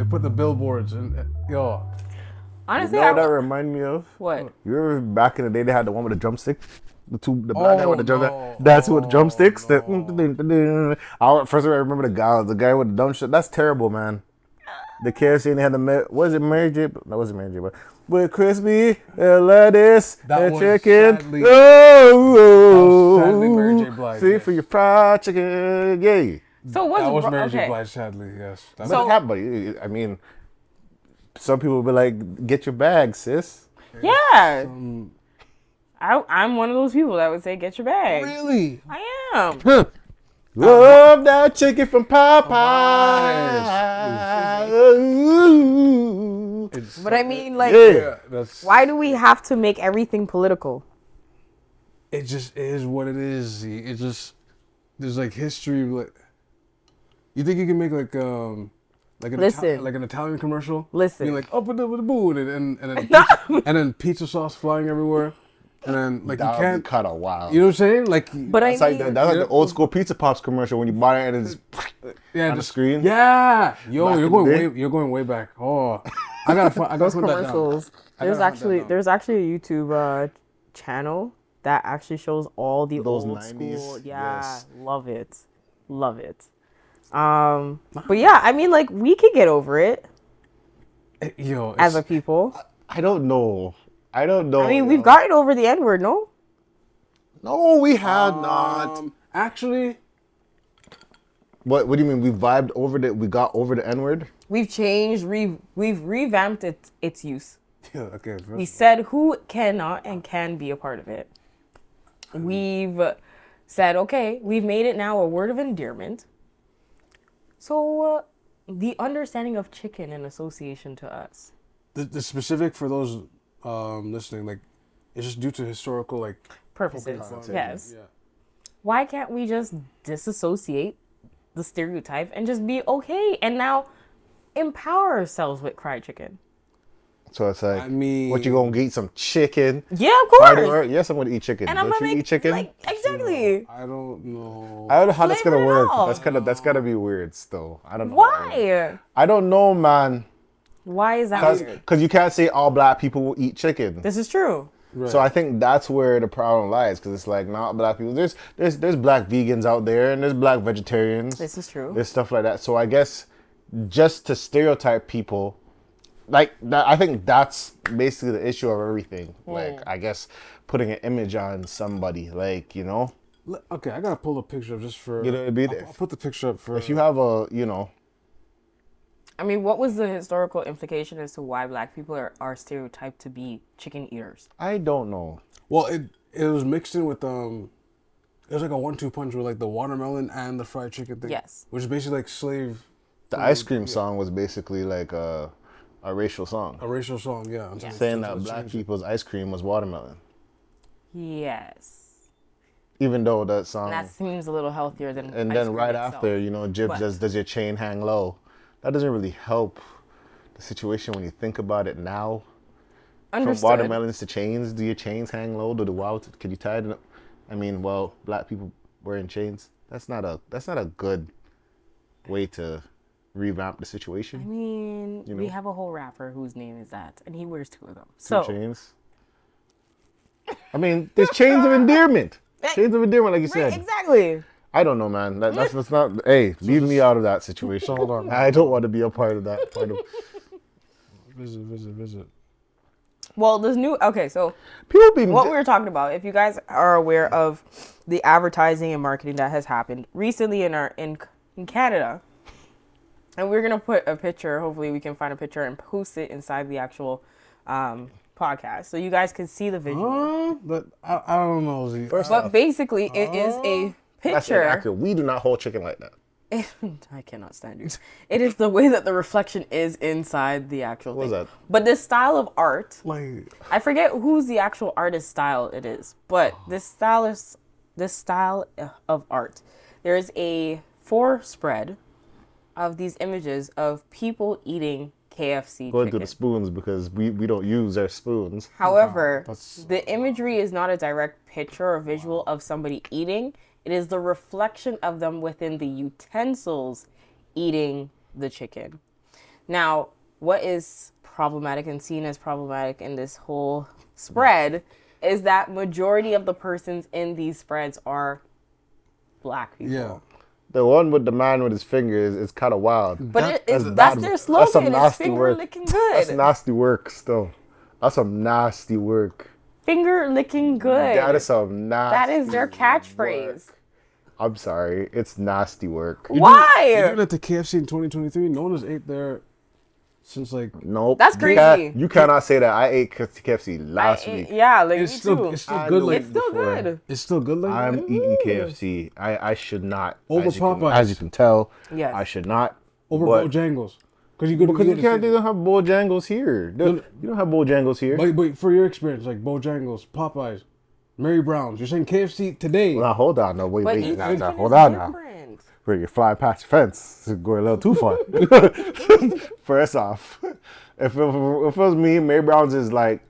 put the billboards and yo. Honestly, you know what that remind me of? What? You remember back in the day they had the one with the drumstick? The black guy with the drumstick. No. That's with the drumsticks. No. First I remember the guy with the dumb shit. That's terrible, man. The KFC and they had was it Mary J? No, it wasn't Mary J, but with crispy lettuce That and was chicken. sadly- Oh, sadly Mary J. Blige, see yes. for your fried chicken, yay. So what's That was wrong- Mary J. okay. Blige, sadly, yes. But So- it happened, but I mean, some people will be like, "Get your bag, sis." Yeah. I'm one of those people that would say, get your bag. Really? I am. Love that chicken from Popeyes. But I mean, like, Yeah, that's. why do we have to make everything political? It just is what it is. It just there's like history. Like, you think you can make like an Listen. like an Italian commercial? Listen. Being like up with the boo and then pizza, and then pizza sauce flying everywhere, and then like That you can't. kind of wild. You know what I'm saying? Like, But That's I like mean, that's like the old school Pizza Pops commercial when you buy it and it's yeah, on the screen. Yeah, yo, Back you're in going the day. you're going way back. Oh, I gotta put that down. commercials. I There's gotta hunt that actually down. there's actually a YouTube channel that actually shows all the Those old 90s, school. Yeah, yes. love it. But yeah, I mean, like, we could get over it Yo, as a people. I don't know. I I mean, we've gotten over the N-word, no? No, we had not. Actually, What do you mean? We got over the N-word? We've changed, we've revamped its use. yeah, okay. We said who cannot and can be a part of it. We've said, okay, we've made it now a word of endearment. So the understanding of chicken in association to us. The specific for those listening, like, it's just due to historical like Purposes, content. yes. Yeah. Why can't we just disassociate the stereotype and just be okay and now empower ourselves with fried chicken? So it's like, I mean- what you gonna get some chicken? Yeah, of course. Yes, I'm gonna eat chicken. And I'm Don't gonna you make eat chicken? like exactly. I don't know. I don't know how that's gonna Flavor it work. out. That's gotta be weird still. I don't know. Why? I don't know, man. Why is that weird? Because you can't say all black people will eat chicken. This is true. Right. So I think that's where the problem lies. Because it's like not black people. There's black vegans out there and there's black vegetarians. This is true. There's stuff like that. So I guess just to stereotype people, like that, I think that's basically the issue of everything. Like I guess putting an image on somebody, like Okay, I gotta pull a picture up just for. You know, it'd be I'll put the picture up for. if you have a I mean, what was the historical implication as to why black people are stereotyped to be chicken eaters? I don't know. Well, it was mixed in with It was like a 1-2 punch with like the watermelon and the fried chicken thing. Yes. Which is basically like slave. The ice cream song was basically like a racial song. A racial song, yeah. Saying that black people's ice cream was watermelon. Yes. Even though that song, And that seems a little healthier than and ice then cream right itself. after, Jib But- says, "Does your chain hang low?" That doesn't really help the situation when you think about it now. Understood. From watermelons to chains, do your chains hang low? Can you tie it up? I mean, well, black people wearing chains. That's not a good way to revamp the I situation. mean, You we know? have a whole rapper whose name is that, and he wears 2 of them. Two So, chains. I mean, there's chains of endearment. Chains of endearment, like you said. exactly. I don't know, man. That's not. Hey, leave me out of that situation. So hold on. I don't want to be a part of that. Visit. Well, this new so People be what we were talking about, if you guys are aware of the advertising and marketing that has happened recently in Canada, and we're gonna put a picture. Hopefully, we can find a picture and post it inside the actual podcast, so you guys can see the visual. But I don't know. Z. But basically, it is a That's picture. inaccurate. We do not hold chicken like that. I cannot stand you. It is the way that the reflection is inside the actual What is thing. that? But this style of art, like I forget who's the actual artist style it is, but this style of art. There is a 4 spread of these images of people eating KFC Going chicken. through the spoons because we don't use our spoons. However, that's- the imagery is not a direct picture or visual of somebody eating. It is the reflection of them within the utensils eating the chicken. Now, what is problematic and seen as problematic in this whole spread is that majority of the persons in these spreads are black people. Yeah. The one with the man with his fingers is kind of wild. But that's their That's some slogan. It's nasty finger work. licking good. That's nasty work still. That's some nasty work. Finger licking good. That is some nasty That is their catchphrase. work. I'm sorry. It's nasty work. Why? You're doing that to KFC in 2023. No one has ate there since like. Nope. That's crazy. You cannot say that. I ate KFC last week. Yeah, like It's me still too. it's still good. Like It's still good. it's still good. Like I'm eating KFC. I should not. Over as you can- Popeyes. as you can tell, Yes. I should not. over but- Bojangles. Because you They don't have Bojangles here. You don't have Bojangles here. But for your experience, like Bojangles, Popeyes, Mary Brown's, you're saying KFC today. Now hold on. No, wait. But each Now, chicken hold is on now. different. Where you're flying past the fence. This is going a little too far. First off, if it was me, Mary Brown's is like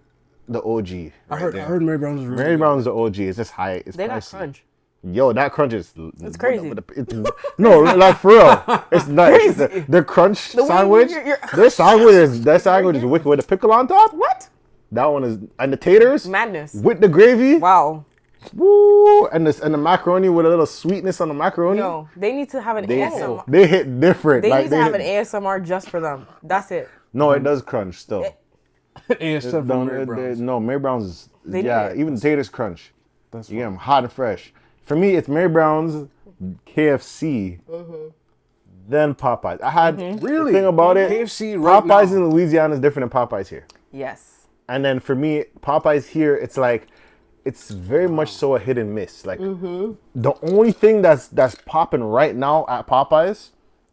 the OG. I heard Mary Brown's is really Mary good. Brown's the OG. It's just high. It's They got pricey. crunch. Yo, that crunch is. It's crazy. No, like for real. It's nice. Crazy. The crunch The way sandwich. you're- Their sandwich is wicked with the pickle on top. What? That one is, and the taters Madness. with the gravy. Wow. Woo, and the macaroni with a little sweetness on the macaroni. Yo, they need to have an ASMR. They hit different. They like, need to have an hit- ASMR just for them. That's it. No, it does crunch still. ASF from Mary No, Brown's. no, Mary Brown's is, They yeah, need it. even the taters crunch. That's You get them hot and fresh. For me, it's Mary Brown's, KFC, then Popeyes. I had Really? the thing about it. KFC right Popeyes now. in Louisiana is different than Popeyes here. Yes. And then for me, Popeyes here, it's like, it's very much so a hit and miss. Like the only thing that's popping right now at Popeyes,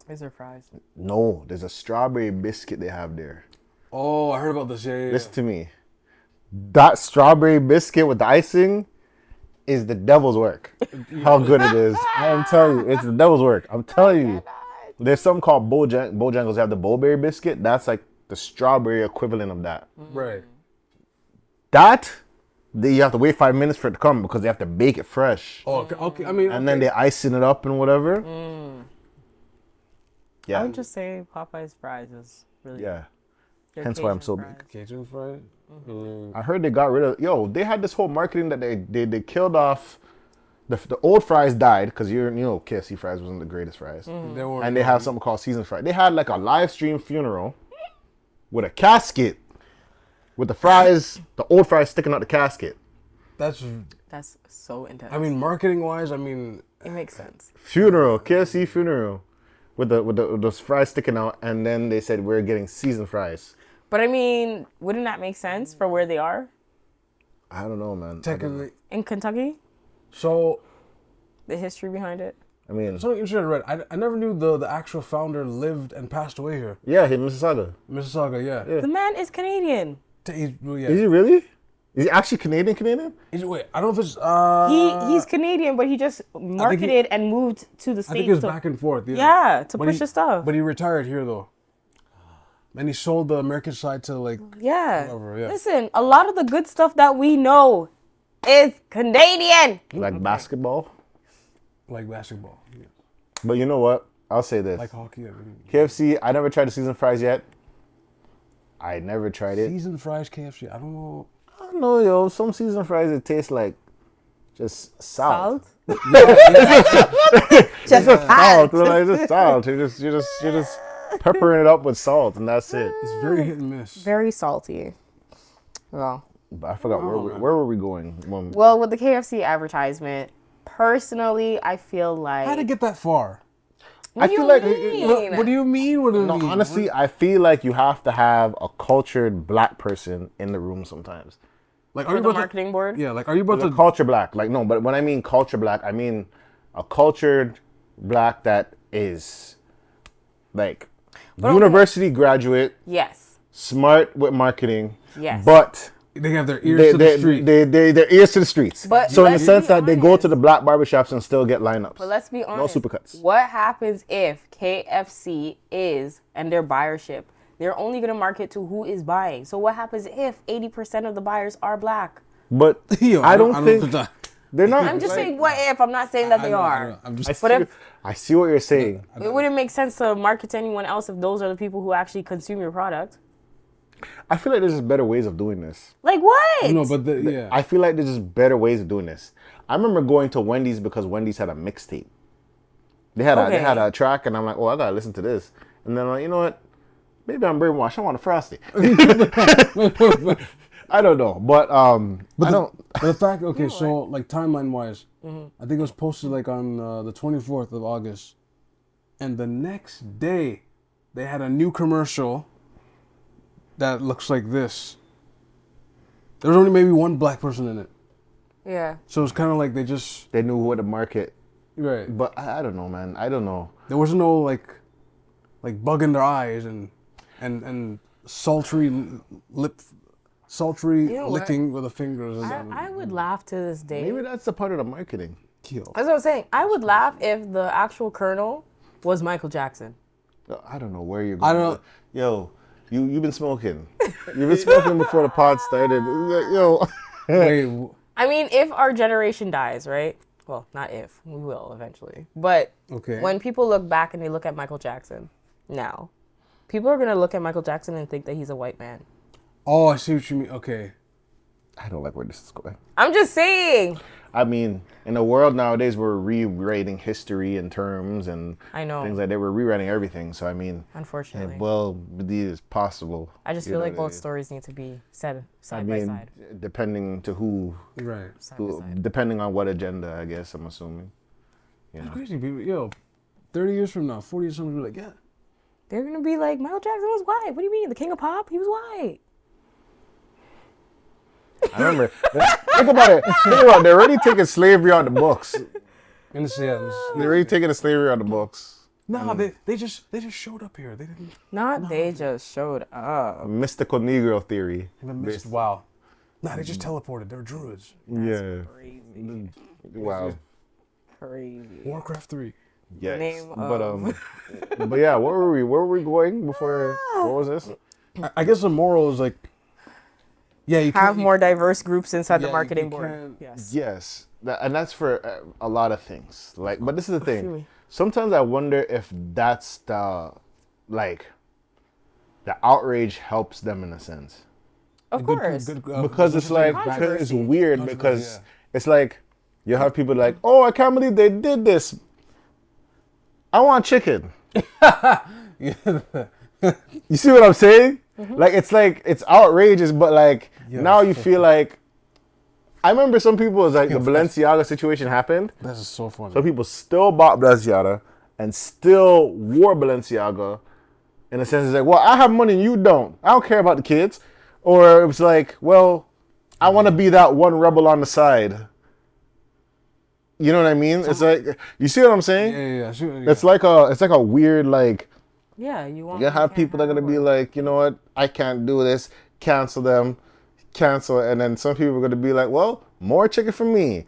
Is there fries? no, there's a strawberry biscuit they have there. Oh, I heard about this. Yeah. Listen to me. That strawberry biscuit with the icing is the devil's work. How good it is. I am telling you, it's the devil's work. I'm telling you. There's something called Bojangles. They have the bowberry biscuit. That's like the strawberry equivalent of that. Right. You have to wait 5 minutes for it to come because they have to bake it fresh. Oh, okay. I mean, And then they icing it up and whatever. I Yeah. would just say Popeye's fries is really Yeah. their Hence why I'm Cajun so fries. big. Cajun fried. I heard they got rid of. They had this whole marketing that they killed off. The old fries died because KFC fries wasn't the greatest fries, and they have something called seasoned fries. They had like a live stream funeral with a casket with the fries, the old fries sticking out the casket. That's. That's so intense. I mean, marketing wise, I mean, it makes sense. Funeral, KFC funeral, with those fries sticking out, and then they said we're getting seasoned fries. But I mean, wouldn't that make sense for where they are I don't know, man. technically. in Kentucky? So The history behind it. I mean, something interesting I read. I never knew the actual founder lived and passed away here. yeah, he Mississauga. Mississauga, yeah. The man is Canadian. Well, yeah. Is he really? Is he actually Canadian? Wait, I don't know if it's. He's Canadian, but he just marketed and moved to the I States. think it's to, back and forth. yeah, to But push he- his stuff. But he retired here though. And he sold the American side to like. yeah. Whatever, yeah. Listen, a lot of the good stuff that we know is Canadian. Like basketball? Like basketball. Yeah. But you know what? I'll say this. Like hockey. I mean. KFC, I never tried the seasoned fries yet. I never tried it. Seasoned fries, KFC. I don't know. I don't know, yo. Some seasoned fries, it tastes like just salt. Salt. Just salt. Like, just salt. You're just peppering it up with salt, and that's it. It's very hit and miss. Very salty. Well, But I forgot where were we going? well, with the KFC advertisement, personally, I feel like. How to get that far? What I do you feel like mean? What do you mean? What do you no, mean? honestly, I feel like you have to have a cultured black person in the room sometimes. Like, For are you the about marketing board? Yeah, like, are you about The to? culture black, like no, but when I mean culture black, I mean a cultured black that is like university graduate, Yes. smart with marketing, Yes. but They have their ears to the street. their ears to the streets. But so in the let's sense be that they go honest. to the black barbershops and still get lineups. But let's be honest. supercuts. What happens if KFC is, and their buyership, they're only going to market to who is buying. So what happens if 80% of the buyers are black? But Yo, I don't know think if it's They're not. I'm just saying, what if? I'm not saying that they are. I'm just. I see what you're saying. It wouldn't make sense to market to anyone else if those are the people who actually consume your product. I feel like there's just better ways of doing this. Like what? No, but yeah. I feel like there's just better ways of doing this. I remember going to Wendy's because Wendy's had a mixtape. They had a track, and I'm like, oh, I gotta listen to this. And then I'm like, you know what? Maybe I'm brainwashed. I want a Frosty. I don't know, but the fact, okay, so like timeline wise, I think it was posted like on the 24th of August, and the next day, they had a new commercial that looks like this. There was only maybe one black person in it. Yeah. So it's kind of like they knew what to market. Right. But I don't know, man. I don't know. There was no like bug in their eyes and sultry licking with the fingers. I would laugh to this day. Maybe that's a part of the marketing. That's what I'm saying. I would laugh if the actual Colonel was Michael Jackson. I don't know where you're going. I don't. Yo, you've been smoking. You've been smoking before the pod started. Yo. Wait. I mean, if our generation dies, right? Well, not if. We will eventually. But when people look back and they look at Michael Jackson now, people are going to look at Michael Jackson and think that he's a white man. Oh, I see what you mean. Okay. I don't like where this is going. I'm just saying. I mean, in the world nowadays, we're rewriting history and terms and things like that. We're rewriting everything. So, I mean, unfortunately, it is possible. I just feel like both stories need to be said side by side. Depending to who, right? Depending on what agenda, I guess, I'm assuming. That's crazy, people. Yo, 30 years from now, 40 years from now, like, yeah. They're going to be like, Michael Jackson was white. What do you mean? The king of pop? He was white. I remember. Think about it. They're already taking slavery out the books. They're already taking the slavery out the books. No, they just showed up here. They didn't. They just showed up. Mystical Negro theory. Wow. Nah, they just teleported. They're druids. That's crazy. Wow. Crazy. Warcraft 3. Yes. But yeah, where were we going before? What was this? I guess the moral is like, yeah, you have more diverse groups inside the marketing board. Yes, and that's for a lot of things. Like, but this is the thing. Sometimes I wonder if that's the outrage helps them in a sense. Of course, because it's like it's weird because it's like you have people like, oh, I can't believe they did this. I want chicken. You see what I'm saying? Mm-hmm. Like it's outrageous, but now you feel like. I remember some people was like the Balenciaga situation happened. That's so funny. Some people still bought Balenciaga and still wore Balenciaga. In a sense, it's like, well, I have money and you don't. I don't care about the kids. Or it was like, well, I want to be that one rebel on the side. You know what I mean? It's like, you see what I'm saying? Yeah. It's like a weird you have people that are gonna be like, you know what? I can't do this. Cancel them. Cancel, and then some people are gonna be like, well, more chicken for me.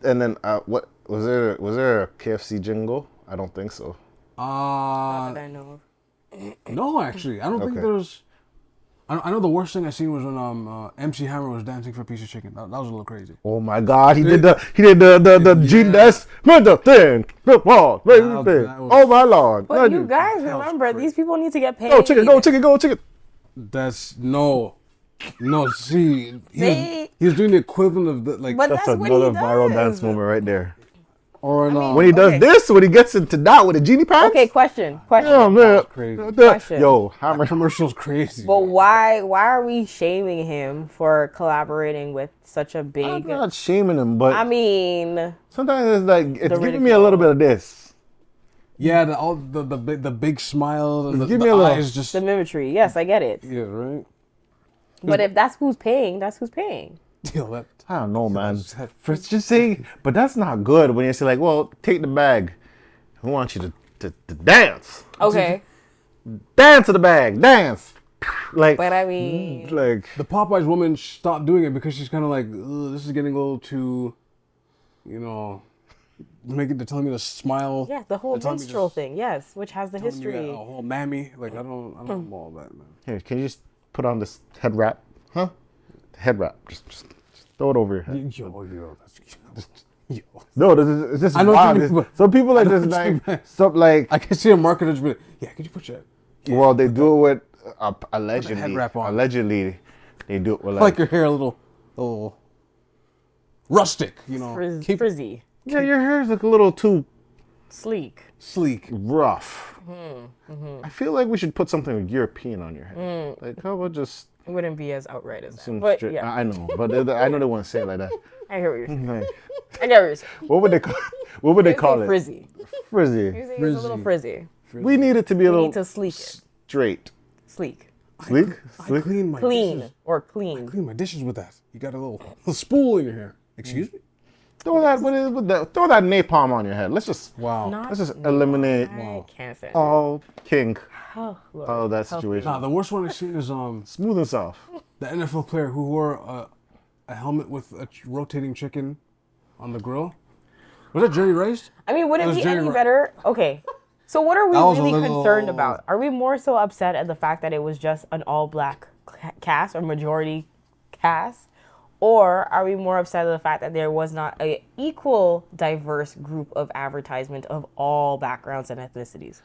And then what was there? Was there a KFC jingle? I don't think so. Not that I know of. No, actually, I don't think there's. I know the worst thing I seen was when MC Hammer was dancing for a piece of chicken. That was a little crazy. Oh my God, he did the Gene dance, the thing, the ball, oh my Lord. But you guys remember, these people need to get paid. Go chicken. That's no. See, he's doing the equivalent of the But that's another viral dance moment right there. Or when he does this, when he gets into that with the genie pants. Okay, question. Yeah, man. Crazy. Question. Yo, Hammer commercial's crazy. But why are we shaming him for collaborating with such a big? I'm not shaming him, but I mean, sometimes it's giving me a little bit of this. Yeah, the big smile and give the me a little, eyes just the mimicry. Yes, I get it. Yeah, right. But if that's who's paying, that's who's paying. I don't know, man. For just saying, but that's not good when you say like, well, take the bag. I want you to dance. Okay. Dance to the bag. Dance. But I mean, the Popeyes woman stopped doing it because she's kind of like, this is getting a little too, they're telling me to smile. Yeah, the whole minstrel thing. Yes, which has the history. A whole mammy. Like I don't know all that, man. Here, can you just put on this head wrap? Huh? Head wrap. Just Throw it over your head. Yo. No, it's just I know what you mean, but- some people are I know just what you like mean. stuff like. I can see a marketer just be like, yeah, could you put your... Yeah, Well, they do it with allegedly. head wrap on. Allegedly, they do it with like your hair a little rustic, you know. Frizzy. Yeah, your hair's like a little too Sleek. Sleek. rough. I feel like we should put something European on your head. Like, how about just It wouldn't be as outright as that. some But straight? yeah, I know, but I know they want to say it like that. I hear what you're saying. Like, I get what you're saying. what would they call? What would they call it? Frizzy. Frizzy. You're saying it's a little frizzy. We need it to be a We little need to sleek it. straight. Sleek. Sleek? I Sleek? clean my Clean dishes. or clean. Clean my dishes with that. You got a little spool in your hair. Excuse me? Throw that napalm on your head. Let's just Wow. let's just eliminate I can't say. all kink Oh, Lord. out of that situation. Nah, the worst one I've seen is Smooth and soft. the NFL player who wore a helmet with a rotating chicken on the grill. Was that Jerry Rice? I mean, would It it was be Jerry any Ri- better? Okay. So what are we That was a really little- concerned about? Are we more so upset at the fact that it was just an all-black cast or majority cast? Or are we more upset at the fact that there was not an equal diverse group of advertisement of all backgrounds and ethnicities?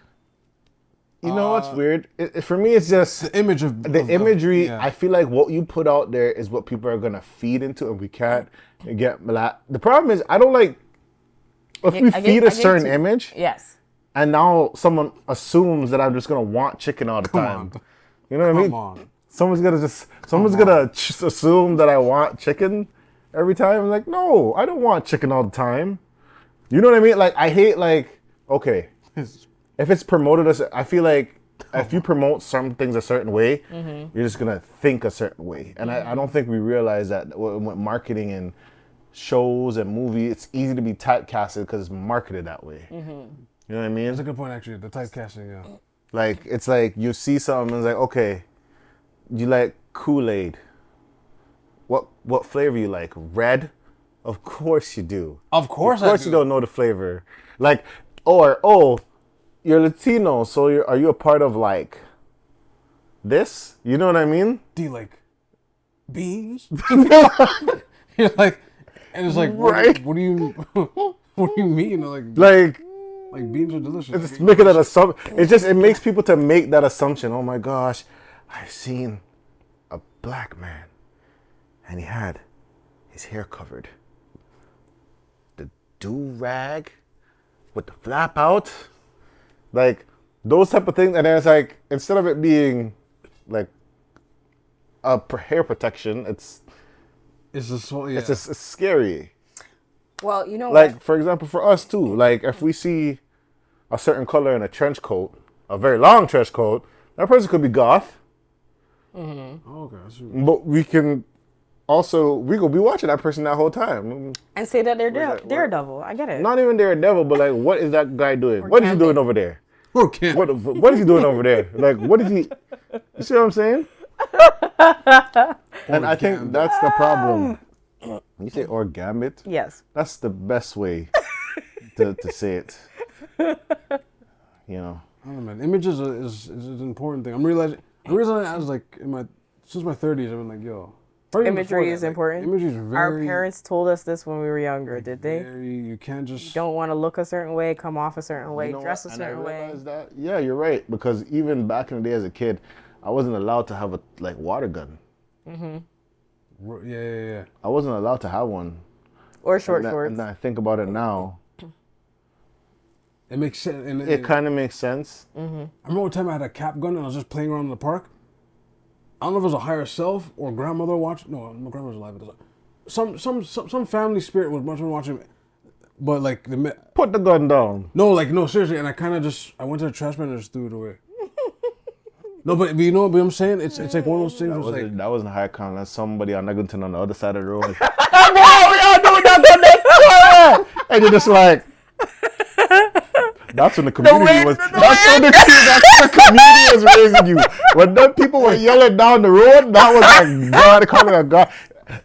You know what's weird? For me, it's just The image of the imagery. yeah. I feel like what you put out there is what people are gonna feed into, and we can't get that. The problem is, I don't like if we I get- feed I a get certain you. image, Yes. and now someone assumes that I'm just gonna want chicken all the time. on. You know what I mean? Come on. Someone's gonna assume that I want chicken every time. I'm like, no, I don't want chicken all the time. You know what I mean? Like, I hate okay, if it's promoted as, I feel like if you promote some things a certain way, you're just gonna think a certain way. And I don't think we realize that with marketing and shows and movies, it's easy to be typecasted because it's marketed that way. You know what I mean? That's a good point, actually. The typecasting, yeah. Like, it's like you see something and it's like, okay, you like Kool-Aid. What flavor you like? Red? Of course you do. Of course Of course I you do. don't know the flavor. Like, or, you're Latino, so are you a part of like this? You know what I mean? Do you like beans? You're like, and it's like, Right. what do you what do you mean? Like beans are delicious. It's making that assumption. It makes people to make that assumption. Oh my gosh, I've seen a black man, and he had his hair covered. The do-rag with the flap out, like those type of things. And then it's like, instead of it being like a hair protection, it's just so, yeah. it's scary. Well, you know Like, for example, for us too, like if we see a certain color in a trench coat, a very long trench coat, that person could be goth, Oh, okay. I see. but we can also, we could be watching that person that whole time. and say that they're that? Daredevil. I get it. Not even Daredevil, but like, what is that guy doing? What is he doing over there? Okay. What is he doing over there? Like, what is he? You see what I'm saying? And I think that's the problem. When you say orgambit, Yes. that's the best way to say it. You know. I don't know, man. Images is an important thing. I'm realizing I was like since my 30s. I've been like, yo, probably even before Imagery that, is like, important. Imagery is very. Our parents told us this when we were younger, did they? You can't just. Don't want to look a certain way, come off a certain way, You know dress a what? And I certain way. realized that. Yeah, you're right. Because even back in the day as a kid, I wasn't allowed to have a water gun. Yeah. I wasn't allowed to have one. Or short And shorts. then I think about it now. It makes sense. And It kind of makes sense. I remember one time I had a cap gun and I was just playing around in the park. I don't know if it was a higher self or grandmother watching. No, my grandmother's alive. It was some family spirit was much more watching it. But like Put the gun down. no, seriously. And I kind of I went to the trash can and just threw it away. No, but you know what I'm saying? It's like one of those things where it's like, That wasn't high con. That's somebody on Eglinton on the other side of the road. Like, oh, we are doing that. And you're just like, that's when the community was. That's when the community was raising you. When the people were yelling down the road, that was like God calling a God.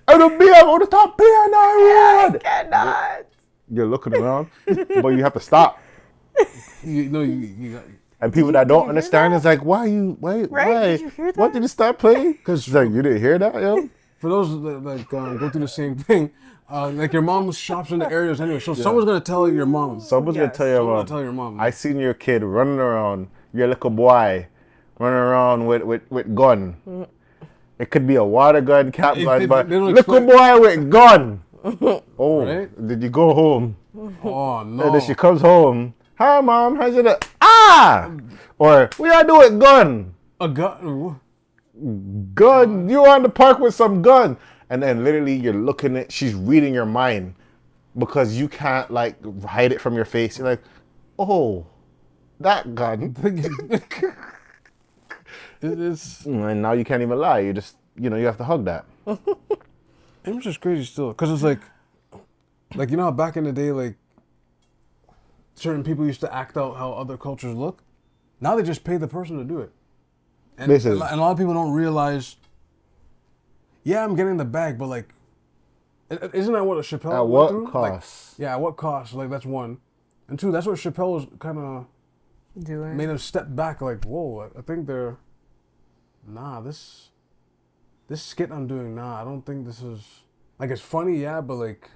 It'll be on the top beer on the road. Cannot. You're looking around, but you have to stop. you got. And people that don't understand is like, why? Did you hear What that? did you stop playing? Because like, you didn't hear that, yo? for those that like go through the same thing, like your mom shops in the areas anyway, so someone's gonna tell your mom. Someone's gonna tell your mom. Tell your mom. I seen your kid running around, your little boy, running around with gun. It could be a water gun, cap gun, but little boy with gun. Oh, right? Did you go home? Oh no! And then she comes home. Hi, mom. How's it? Or we are doing gun. A gun. Gun. You on the park with some gun, and then literally you're looking at. She's reading your mind because you can't like hide it from your face. You're like, oh, that gun. And now you can't even lie. You just you have to hug that. It was just crazy still, cause it's like you know how back in the day like certain people used to act out how other cultures look. Now they just pay the person to do it. And a lot of people don't realize, yeah, I'm getting the bag, but like, isn't that what a Chappelle at went what through? cost? Like, yeah, at what cost? Like, that's one. And two, that's what Chappelle was kind of doing. Made him step back like, whoa, I think this skit I'm doing, I don't think this is, like, it's funny, yeah, but like,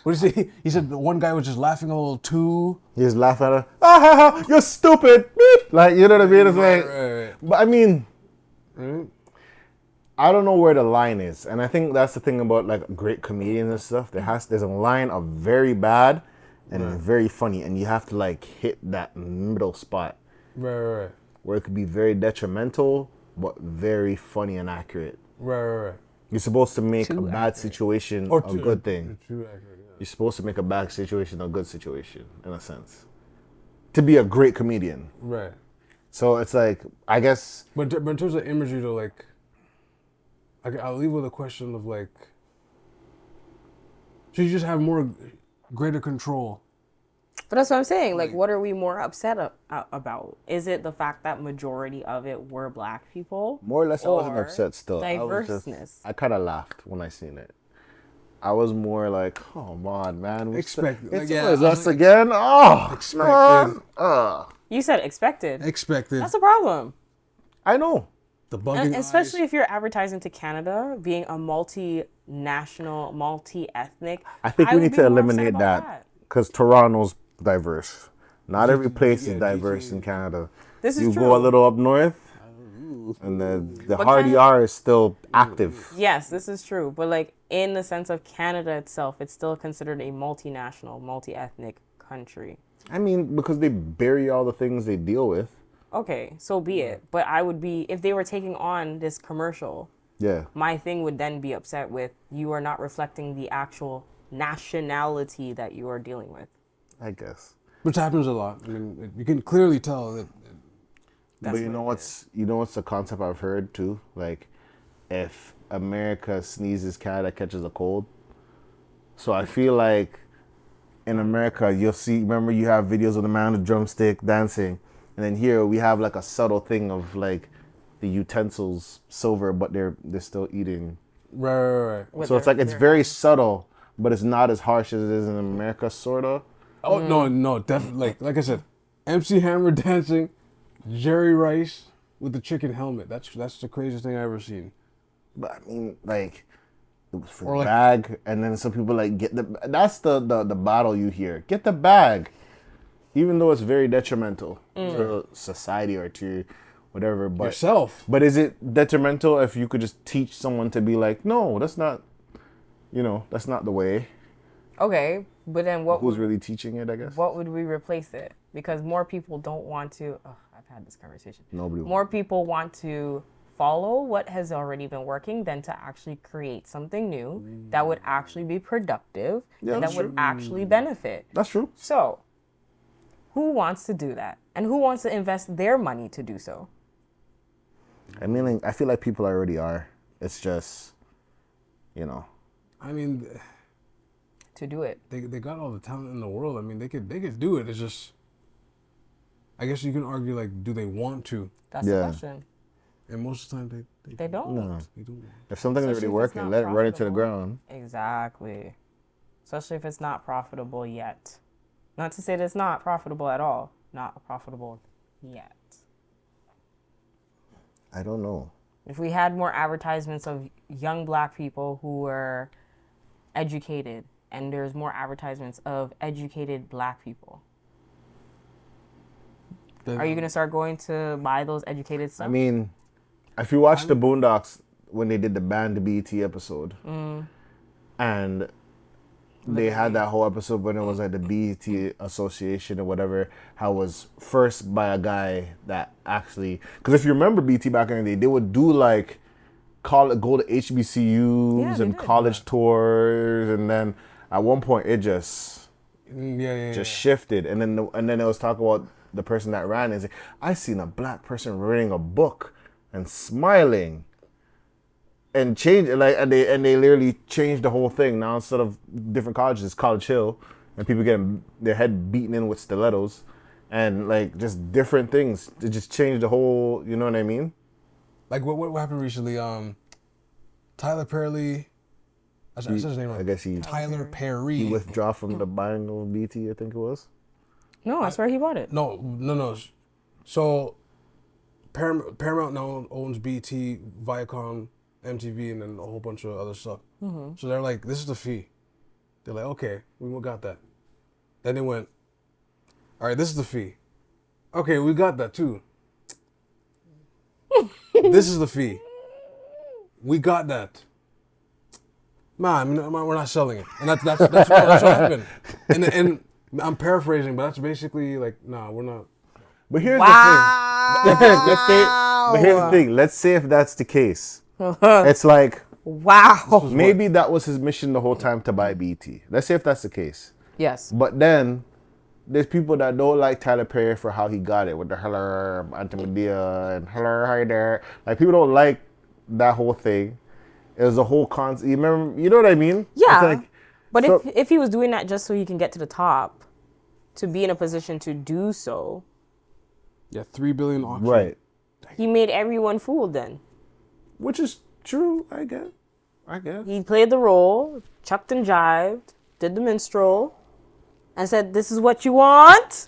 what did he say? He said the one guy was just laughing a little too. He was laughing at her. You're stupid. Beep. Like, you know what I mean? It's like, right. But I mean, I don't know where the line is. And I think that's the thing about like great comedians and stuff. There's a line of very bad and very funny. And you have to like hit that middle spot. Right. Where it could be very detrimental, but very funny and accurate. Right. You're supposed to make a bad situation a good thing. Too accurate, yeah. You're supposed to make a bad situation a good situation, in a sense. To be a great comedian. Right. So it's like, I guess... But in terms of imagery, though, like... I'll leave with a question of, like... Should you just have greater control? But that's what I'm saying. Like, what are we more upset about? Is it the fact that majority of it were black people? More or less, I wasn't upset still. Diverseness. I kind of laughed when I seen it. I was more like, come on, man. It's us again? Oh, expected. You said expected. Expected. That's a problem. I know. The bugging and especially if you're advertising to Canada, being a multinational, multi-ethnic. I think we need to eliminate that because Toronto's diverse. Not every place is diverse in Canada. This is true. You go a little up north, and the Hardy R is still active. Yes, this is true. But like in the sense of Canada itself, it's still considered a multinational, multi-ethnic country. I mean, because they bury all the things they deal with. Okay, so be it. But I would be, if they were taking on this commercial, my thing would then be upset with, you are not reflecting the actual nationality that you are dealing with. I guess. Which happens a lot. I mean, you can clearly tell that. But you know what's the concept I've heard too? Like, if America sneezes, Canada catches a cold. So I feel like in America, you'll see, remember you have videos of the man with the drumstick dancing. And then here we have like a subtle thing of like the utensils silver, but they're still eating. Right. So it's like, it's very subtle, but it's not as harsh as it is in America, sort of. Oh, no, definitely. Like I said, MC Hammer dancing, Jerry Rice with the chicken helmet. That's the craziest thing I've ever seen. But I mean, like, it was for the bag, and then some people like that's the battle you hear. Get the bag. Even though it's very detrimental to society or to whatever. But yourself. But is it detrimental if you could just teach someone to be like, no, that's not, that's not the way. Okay, but then who's really teaching it, I guess? What would we replace it? Because more people don't want to, I've had this conversation. More people want to follow what has already been working than to actually create something new that would actually be productive, that would actually benefit. That's true. So, who wants to do that? And who wants to invest their money to do so? I mean, I feel like people already are. It's just, I mean, to do it. They got all the talent in the world. I mean, they could do it. It's just, I guess you can argue, like, do they want to? That's the question. And most of the time, they don't. No. They don't. If something's already working, let it run into the ground. Exactly. Especially if it's not profitable yet. Not to say that it's not profitable at all. Not profitable yet. I don't know. If we had more advertisements of young black people who were educated, and there's more advertisements of educated black people, are you going to start going to buy those educated stuff? I mean, if you watch the Boondocks when they did the Banned BET episode, and they had that whole episode when it was like the BET Association or whatever, how it was first by a guy that actually, because if you remember BET back in the day, they would do like go to HBCUs and college tours, and then at one point it just shifted, and then it was talk about the person that ran and say, I seen a black person reading a book and smiling. And change and they literally changed the whole thing. Now instead of different colleges, it's College Hill, and people getting their head beaten in with stilettos, and like just different things. It just changed the whole. You know what I mean? Like what happened recently? Tyler Perry. I said his name wrong. I guess Tyler Perry. He withdrew from the buying of BT. I think it was. No, I swear he bought it. No. So Paramount now owns BT, Viacom, MTV, and then a whole bunch of other stuff. So they're like, this is the fee. They're like, okay, we got that. Then they went, all right, this is the fee. Okay, we got that too. This is the fee. We got that. Man, we're not selling it. And that's what happened. And I'm paraphrasing, but that's basically like, nah, we're not. But here's the thing. But here's the thing. Let's say if that's the case. It's like, wow. Maybe that was his mission the whole time, to buy BT. Let's say if that's the case. Yes. But then there's people that don't like Tyler Perry for how he got it with the hello, Auntie Medea, and hello, hi there. Like, people don't like that whole thing. It was a whole concept. You remember? You know what I mean? Yeah. Like, but so, if he was doing that just so he can get to the top, to be in a position to do so. Yeah, $3 billion auction. Right. He made everyone fooled then. Which is true, I guess. He played the role, chucked and jived, did the minstrel, and said, this is what you want?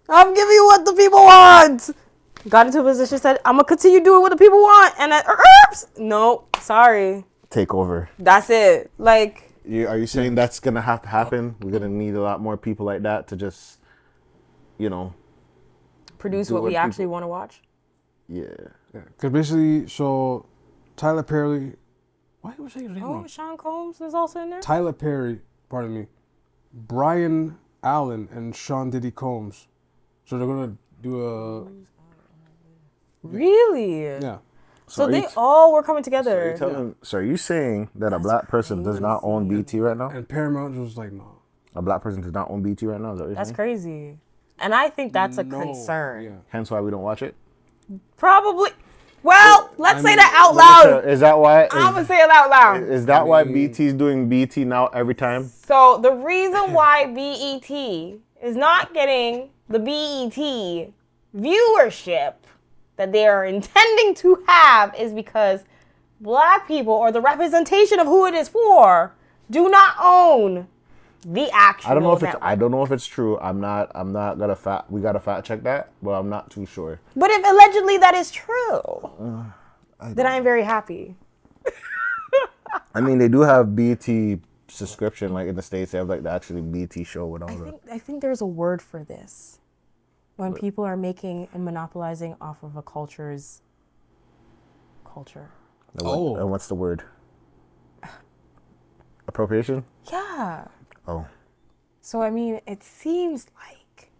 I'm giving you what the people want. Got into a position, said, I'm going to continue doing what the people want. And then, no, sorry. Take over. That's it. Like. Are you saying that's going to have to happen? We're going to need a lot more people like that to just, produce what we actually want to watch? Yeah. Because basically, so Tyler Perry, why was I saying his name wrong? Sean Combs is also in there? Tyler Perry, pardon me, Byron Allen and Sean Combs. So they're going to do a... Really? Yeah. So they all were coming together. So are you saying that a black person does not own BT right now? And Paramount was like, no. A black person does not own BT right now? Is that what you're That's saying? crazy. And I think that's a concern. Yeah. Hence why we don't watch it? Probably. Well, let's say that out loud. Is that why? I'm going to say it out loud. Is that why BT's doing BT now every time? So the reason why BET is not getting the BET viewership that they are intending to have is because black people, or the representation of who it is for, do not own the actual network. I don't know if it's true. I'm not gonna we gotta fact check that, but I'm not too sure. But if allegedly that is true, then I'm very happy. I mean, they do have BT subscription, like in the States, they have like the actually BT show with all that. I think there's a word for this. When people are making and monopolizing off of a culture's culture. And what's the word? Appropriation? Yeah. Oh. So, I mean, it seems like...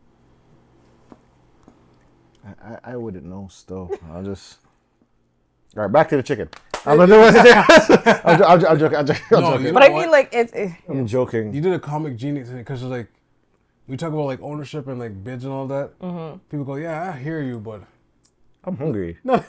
I wouldn't know still. I'll just... All right, back to the chicken. I'm joking. But I mean, like, I'm joking. You did a comic genius thing, because like, we talk about like ownership and like bids and all that. Mm-hmm. People go, yeah, I hear you, but... I'm hungry. I'm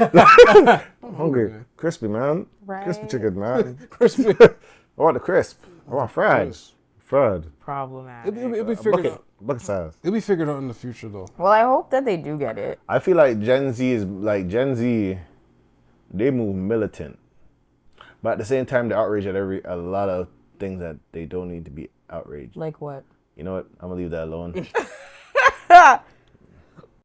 hungry. Man. Crispy, man. Right. Crispy chicken, man. Crispy. I want the crisp. I want fries. Fried. Problematic. It'll be figured out. Bucket size. It'll be figured out in the future, though. Well, I hope that they do get it. I feel like Gen Z, they move militant. But at the same time, they're outraged at a lot of things that they don't need to be outraged. Like what? You know what? I'm going to leave that alone.